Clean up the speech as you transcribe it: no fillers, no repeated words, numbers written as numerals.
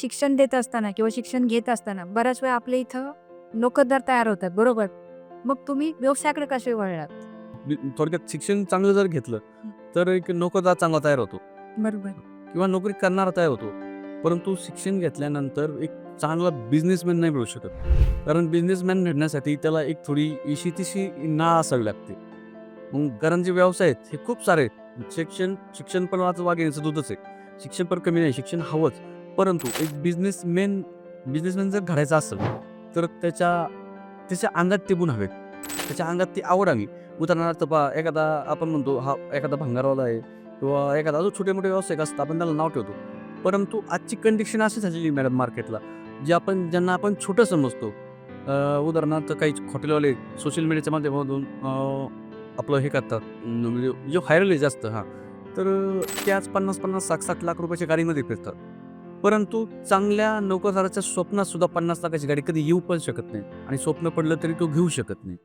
शिक्षण देत असताना किंवा शिक्षण घेत असताना बऱ्याच वेळा आपल्या इथं नोकरदार तयार होतात, बरोबर? मग तुम्ही व्यवसायाकडे कसे वळलात? थोडक्यात शिक्षण चांगलं जर घेतलं तर एक नोकरदार चांगला तयार होतो बरोबर. किंवा नोकरी करणारा तयार होतो. परंतु शिक्षण घेतल्यानंतर एक चांगला बिझनेसमॅन नाही मिळू शकत. कारण बिझनेसमॅन घडण्यासाठी त्याला एक थोडी इशी-तिशी नाळ असावी लागते. मग कारण जे व्यवसाय आहेत हे खूप सारे आहेत. शिक्षण पण वाघिणीचं दूधच आहे. शिक्षण पण कमी नाही, शिक्षण हवंच. परंतु एक बिझनेसमॅन जर घडायचा असेल तर त्याच्या अंगात ते गुण हवेत. त्याच्या अंगात ती आवड हवी. उदाहरणार्थ पहा, एखादा आपण म्हणतो हा एखादा भंगारवाला आहे किंवा एखादा अजून छोटे-मोठे व्यावसायिक असतात, आपण त्याला नाव ठेवतो. परंतु आजची कंडिशन अशी झालेली मॅडम मार्केटला, ज्यांना आपण छोटं समजतो. उदाहरणार्थ काही हॉटेलवाले सोशल मीडियाच्या माध्यमातून आपलं हे करतात, म्हणजे जो व्हायरल आहे जास्त तर ते आज 50-50, 60-60 लाख रुपयाच्या गाडीमध्ये फिरतात. परंतु चांगल्या नोकरदाराच्या स्वप्नात सुद्धा 50 लाखाची गाडी कधी येऊ पण शकत नाही आणि स्वप्न पडलं तरी तो घेऊ शकत नाही.